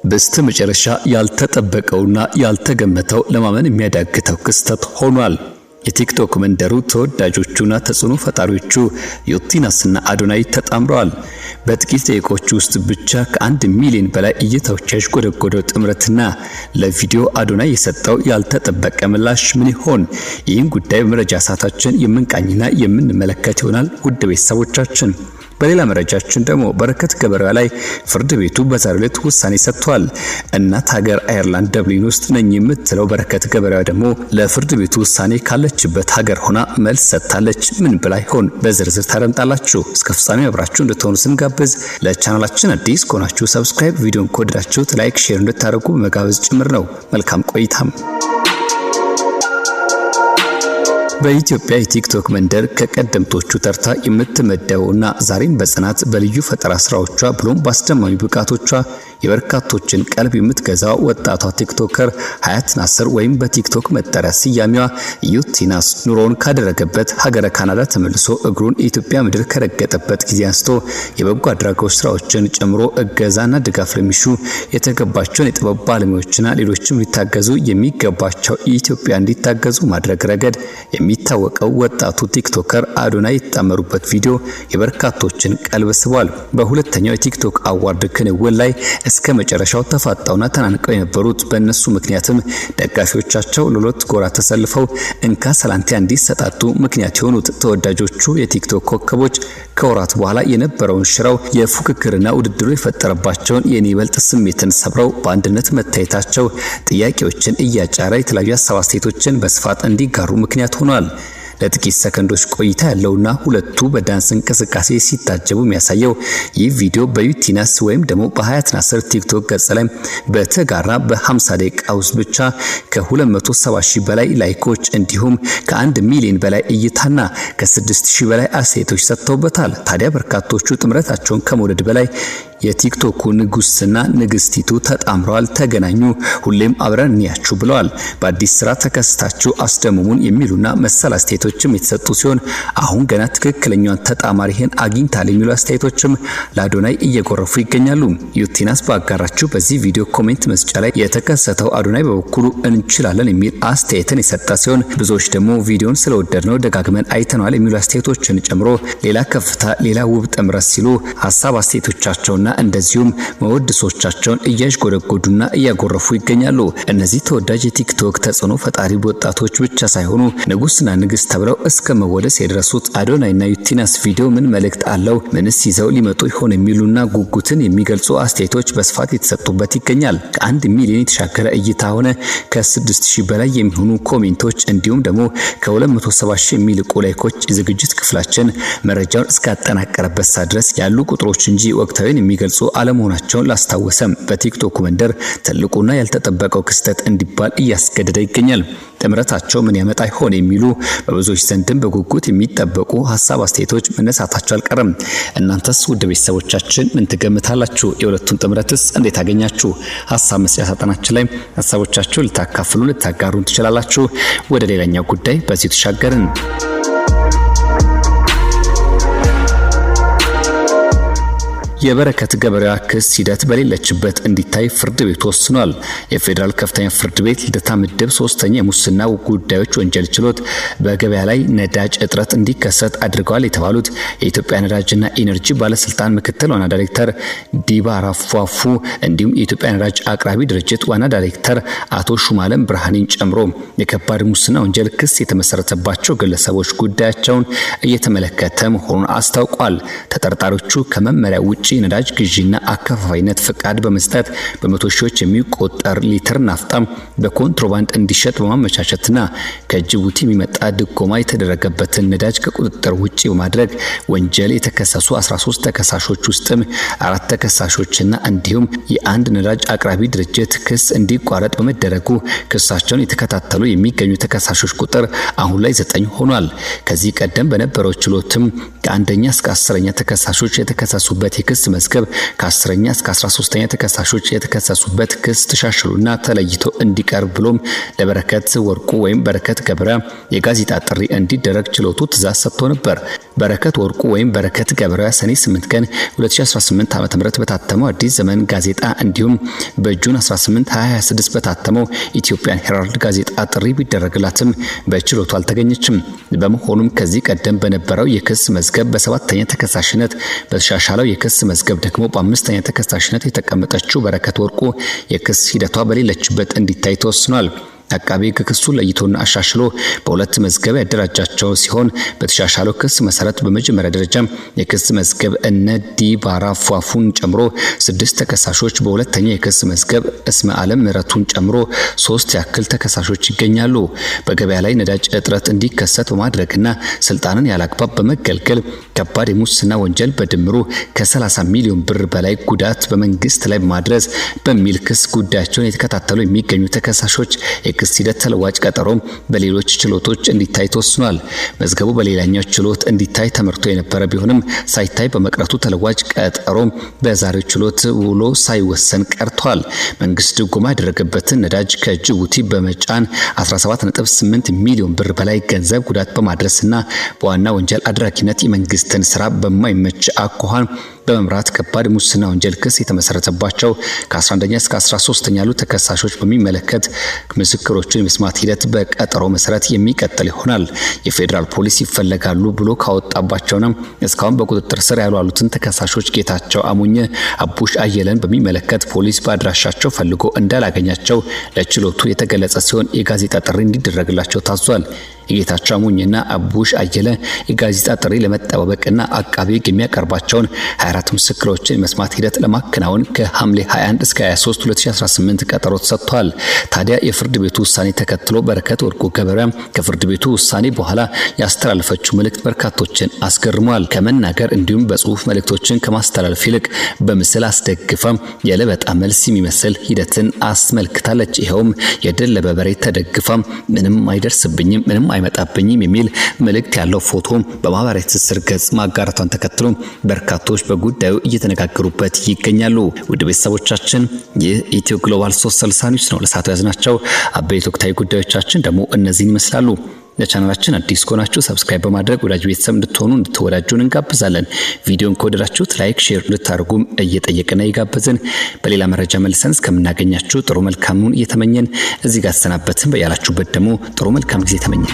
በስተመጨረሻ ያልተጠበቀውና ያልተገመተው ለማመን የሚያዳግተው ክስተት ሆኗል። የቲክቶክ መንደሩ ተወዳጆቹና ተጽዕኖ ፈጣሪዎቹ ዩቲናስና አዶናይ ተጣምረዋል። በጥቂት ደቂቃዎች ውስጥ ብቻ ከ1 ሚሊዮን በላይ እይታዎች ያሽጎደጎደው ጥምረትና ለቪዲዮ አዶናይ የሰጠው ያልተጠበቀ ምላሽ ምን ይሆን? ይህን ጉዳይ በመረጃ ሰዓታችን የምንቃኝና የምንመለከት ይሆናል። ውድ ቤተሰቦቻችን በሌላ መረጃችን ደግሞ በረከት ገበሬዋ ላይ ፍርድ ቤቱ በዛሬው ዕለት ውሳኔ ሰጥቷል። እናት ሀገር አየርላንድ ደብሊን ውስጥ ነኝ የምትለው በረከት ገበሬዋ ደግሞ ለፍርድ ቤቱ ውሳኔ ካለችበት ሀገር ሆና መልስ ሰጥታለች። ምን ብላ ይሆን? በዝርዝር ታደምጣላችሁ። እስከ ፍጻሜው አብራችሁ እንድትሆኑ ስንጋብዝ ለቻናላችን አዲስ ከሆናችሁ ሰብስክራይብ፣ ቪዲዮን ከወደዳችሁት ላይክ፣ ሼር እንድታደርጉ በመጋበዝ ጭምር ነው። መልካም ቆይታም። በኢትዮጵያ የቲክቶክ መንደር ከቀደምቶቹ ተርታ የምትመደበውና ዛሬም በጽናት በልዩ ፈጠራ ስራዎቿ ብሎም በአስደማሚ ብቃቶቿ የበርካቶችን ቀልብ የምትገዛው ወጣቷ ቲክቶከር ሀያት ናስር ወይም በቲክቶክ መጠሪያ ስያሜዋ ዩቲናስ ኑሮውን ካደረገበት ሀገረ ካናዳ ተመልሶ እግሩን የኢትዮጵያ ምድር ከረገጠበት ጊዜ አንስቶ የበጎ አድራጎት ስራዎችን ጨምሮ እገዛና ድጋፍ ለሚሹ የተገባቸውን የጥበብ ባለሙያዎችና ሌሎችም ሊታገዙ የሚገባቸው ኢትዮጵያ እንዲታገዙ ማድረግ ረገድ የሚታወቀው ወጣቱ ቲክቶከር አዶናይ የተጣመሩበት ቪዲዮ የበርካቶችን ቀልብ ስቧል። በሁለተኛው የቲክቶክ አዋርድ ክንውን ላይ እስከ መጨረሻው ተፋጣውና ተናንቀው የነበሩት በእነሱ ምክንያትም ደጋፊዎቻቸው ለሁለት ጎራ ተሰልፈው እንካ ሰላንቲያ እንዲሰጣጡ ምክንያት የሆኑት ተወዳጆቹ የቲክቶክ ኮከቦች ከወራት በኋላ የነበረውን ሽራው የፉክክርና ውድድሩ የፈጠረባቸውን የኔበልጥ ስሜትን ሰብረው በአንድነት መታየታቸው ጥያቄዎችን እያጫረ የተለያዩ ሀሳብ አስተያየቶችን በስፋት እንዲጋሩ ምክንያት ሆኗል። ለጥቂት ሰከንዶች ቆይታ ያለውና ሁለቱ በዳንስ እንቅስቃሴ ሲታጀቡ የሚያሳየው ይህ ቪዲዮ በዩቲናስ ወይም ደግሞ በሀያት ናስር ቲክቶክ ገጽ ላይ በተጋራ በ50 ደቂቃ ውስጥ ብቻ ከ270 ሺህ በላይ ላይኮች እንዲሁም ከ1 ሚሊዮን በላይ እይታና ከ6 ሺህ በላይ አስተያየቶች ሰጥተውበታል። ታዲያ በርካቶቹ ጥምረታቸውን ከመውደድ በላይ የቲክቶኩ ንጉስና ንግስቲቱ ተጣምረዋል፣ ተገናኙ፣ ሁሌም አብረን እንያችሁ ብለዋል። በአዲስ ስራ ተከስታችሁ አስደምሙን የሚሉና መሰል አስተያየቶችም የተሰጡ ሲሆን አሁን ገና ትክክለኛውን ተጣማሪህን አግኝታል የሚሉ አስተያየቶችም ለአዶናይ እየጎረፉ ይገኛሉ። ዩቲናስ ባጋራችሁ በዚህ ቪዲዮ ኮሜንት መስጫ ላይ የተከሰተው አዶናይ በበኩሉ እንችላለን የሚል አስተያየትን የሰጠ ሲሆን ብዙዎች ደግሞ ቪዲዮን ስለወደድነው ደጋግመን አይተናል የሚሉ አስተያየቶችን ጨምሮ ሌላ ከፍታ፣ ሌላ ውብ ጥምረት ሲሉ ሀሳብ አስተያየቶቻቸውና እንደዚሁም መወድሶቻቸውን እያሽጎደጎዱና እያጎረፉ ይገኛሉ። እነዚህ ተወዳጅ የቲክቶክ ተጽዕኖ ፈጣሪ ወጣቶች ብቻ ሳይሆኑ ንጉስና ንግስት ተብለው እስከ መወደስ የደረሱት አዶናይና ዩቲናስ ቪዲዮ ምን መልእክት አለው፣ ምንስ ይዘው ሊመጡ ይሆን የሚሉና ጉጉትን የሚገልጹ አስተያየቶች በስፋት የተሰጡበት ይገኛል። ከ1 ሚሊዮን የተሻገረ እይታ ሆነ ከ6000 በላይ የሚሆኑ ኮሜንቶች እንዲሁም ደግሞ ከ270 ሺህ የሚልቁ ላይኮች የዝግጅት ክፍላችን መረጃውን እስካጠናቀረበት ሰዓት ድረስ ያሉ ቁጥሮች እንጂ ወቅታዊን የሚገልጹ አለመሆናቸውን ላስታወሰም በቲክቶክ መንደር ትልቁና ያልተጠበቀው ክስተት እንዲባል እያስገደደ ይገኛል። ጥምረታቸው ምን ያመጣ ይሆን የሚሉ በብዙዎች ዘንድም በጉጉት የሚጠበቁ ሀሳብ አስተያየቶች መነሳታቸው አልቀረም። እናንተስ ውድ ቤተሰቦቻችን ምን ትገምታላችሁ? የሁለቱን ጥምረትስ እንዴት አገኛችሁ? ሀሳብ መስጫ ሳጥናችን ላይ ሀሳቦቻችሁን ልታካፍሉ ልታጋሩን ትችላላችሁ። ወደ ሌላኛው ጉዳይ በዚህ ተሻገርን። የበረከት ገበሬዋ ክስ ሂደት በሌለችበት እንዲታይ ፍርድ ቤት ወስኗል። የፌዴራል ከፍተኛ ፍርድ ቤት ልደታ ምድብ 3ኛ የሙስና ጉዳዮች ወንጀል ችሎት በገበያ ላይ ነዳጅ እጥረት እንዲከሰት አድርገዋል የተባሉት የኢትዮጵያ ነዳጅና ኢነርጂ ባለስልጣን ምክትል ዋና ዳይሬክተር ዲባራ ፏፉ እንዲሁም የኢትዮጵያ ነዳጅ አቅራቢ ድርጅት ዋና ዳይሬክተር አቶ ሹማለም ብርሃኔን ጨምሮ የከባድ ሙስና ወንጀል ክስ የተመሰረተባቸው ግለሰቦች ጉዳያቸውን እየተመለከተ መሆኑን አስታውቋል። ተጠርጣሪዎቹ ከመመሪያ ውጪ ነዳጅ ግዢና አከፋፋይነት ፍቃድ በመስጠት በመቶ ሺዎች የሚቆጠር ሊትር ናፍጣ በኮንትሮባንድ እንዲሸጥ በማመቻቸትና ከጅቡቲ የሚመጣ ድጎማ የተደረገበትን ነዳጅ ከቁጥጥር ውጪ በማድረግ ወንጀል የተከሰሱ 13 ተከሳሾች ውስጥም 4 ተከሳሾችና እንዲሁም የአንድ ነዳጅ አቅራቢ ድርጅት ክስ እንዲቋረጥ በመደረጉ ክሳቸውን የተከታተሉ የሚገኙ ተከሳሾች ቁጥር አሁን ላይ 9 ሆኗል። ከዚህ ቀደም በነበረው ችሎትም ከአንደኛ እስከ 10ኛ ተከሳሾች የተከሰሱበት የክስ መዝገብ ከ10ኛ እስከ 13ኛ ተከሳሾች የተከሰሱበት ክስ ተሻሽሎና ተለይቶ እንዲቀርብ ብሎም ለበረከት ወርቁ ወይም በረከት ገበሬዋ የጋዜጣ ጥሪ እንዲደረግ ችሎቱ ትዕዛዝ ሰጥቶ ነበር። በረከት ወርቁ ወይም በረከት ገብረ ሰኔ 8 ቀን 2018 ዓ.ም በታተመው አዲስ ዘመን ጋዜጣ እንዲሁም በጁን 18 2026 በታተመው ኢትዮጵያን ሄራልድ ጋዜጣ ጥሪ ቢደረግላትም በችሎቱ አልተገኘችም። በመሆኑም ከዚህ ቀደም በነበረው የክስ መዝገብ በሰባተኛ ተከሳሽነት በተሻሻለው የክስ መዝገብ ደግሞ በአምስተኛ ተከሳሽነት የተቀመጠችው በረከት ወርቁ የክስ ሂደቷ በሌለችበት እንዲታይ ተወስኗል። አቃቤ ክሱ ለይቶና አሻሽሎ በሁለት መዝገብ ያደራጃቸው ሲሆን በተሻሻለው ክስ መሰረት በመጀመሪያ ደረጃ የክስ መዝገብ እነ ዲባራ ፏፉን ጨምሮ 6 ተከሳሾች፣ በሁለተኛ የክስ መዝገብ እስመ ዓለም ምረቱን ጨምሮ 3 ያክል ተከሳሾች ይገኛሉ። በገበያ ላይ ነዳጅ እጥረት እንዲከሰት በማድረግና ስልጣንን ያላግባብ በመገልገል ከባድ የሙስና ወንጀል በድምሩ ከ30 ሚሊዮን ብር በላይ ጉዳት በመንግስት ላይ ማድረስ በሚል ክስ ጉዳያቸውን የተከታተሉ የሚገኙ ተከሳሾች ክስ ሂደት ተለዋጭ ቀጠሮ በሌሎች ችሎቶች እንዲታይ ተወስኗል። መዝገቡ በሌላኛው ችሎት እንዲታይ ተመርቶ የነበረ ቢሆንም ሳይታይ በመቅረቱ ተለዋጭ ቀጠሮ በዛሬው ችሎት ውሎ ሳይወሰን ቀርቷል። መንግስት ድጎማ ያደረገበትን ነዳጅ ከጅቡቲ በመጫን 17.8 ሚሊዮን ብር በላይ ገንዘብ ጉዳት በማድረስና በዋና ወንጀል አድራጊነት የመንግስትን ስራ በማይመች አኳኋን በመምራት ከባድ ሙስና ወንጀል ክስ የተመሰረተባቸው ከ11ኛ እስከ 13ኛ ያሉ ተከሳሾች በሚመለከት ምስክሮችን የመስማት ሂደት በቀጠሮ መሰረት የሚቀጥል ይሆናል። የፌዴራል ፖሊስ ይፈለጋሉ ብሎ ካወጣባቸውና እስካሁን በቁጥጥር ስር ያሉትን ተከሳሾች ጌታቸው አሙኘ፣ አቡሽ አየለን በሚመለከት ፖሊስ በአድራሻቸው ፈልጎ እንዳላገኛቸው ለችሎቱ የተገለጸ ሲሆን የጋዜጣ ጥሪ እንዲደረግላቸው ታዟል። የጌታቸው አሙኝና አቡሽ አየለ የጋዜጣ ጥሪ ለመጠባበቅና አቃቤ ሕግ የሚያቀርባቸውን 24 ምስክሮችን መስማት ሂደት ለማከናወን ከሐምሌ 21 እስከ 23 2018 ቀጠሮ ተሰጥቷል። ታዲያ የፍርድ ቤቱ ውሳኔ ተከትሎ በረከት ወርቁ ገብረ ከፍርድ ቤቱ ውሳኔ በኋላ ያስተላለፈችው መልእክት በርካቶችን አስገርሟል። ከመናገር እንዲሁም በጽሁፍ መልእክቶችን ከማስተላለፍ ይልቅ በምስል አስደግፋ የለበጣ መልስ የሚመስል ሂደትን አስመልክታለች። ይኸውም የደለበ በሬ ተደግፋ ምንም አይደርስብኝም ምንም አይመጣብኝም የሚል መልእክት ያለው ፎቶ በማህበራዊ ትስስር ገጽ ማጋራቷን ተከትሎ በርካቶች በጉዳዩ እየተነጋገሩበት ይገኛሉ። ውድ ቤተሰቦቻችን ይህ ኢትዮ ግሎባል 360 ኒውስ ነው። ለሰዓቱ ያዝናቸው አበይት ወቅታዊ ጉዳዮቻችን ደግሞ እነዚህን ይመስላሉ። ለቻናላችን አዲስ ከሆናችሁ ሰብስክራይብ በማድረግ ወዳጅ ቤተሰብ እንድትወዳጁን እንጋብዛለን። ቪዲዮን ከወደዳችሁት ላይክ፣ ሼር እንድታደርጉም እየጠየቅን ይጋበዝን። በሌላ መረጃ መልሰን እስከምናገኛችሁ ጥሩ መልካሙን እየተመኘን እዚህ ጋር ተሰናበትን። በያላችሁበት ደግሞ ጥሩ መልካም ጊዜ ተመኘን።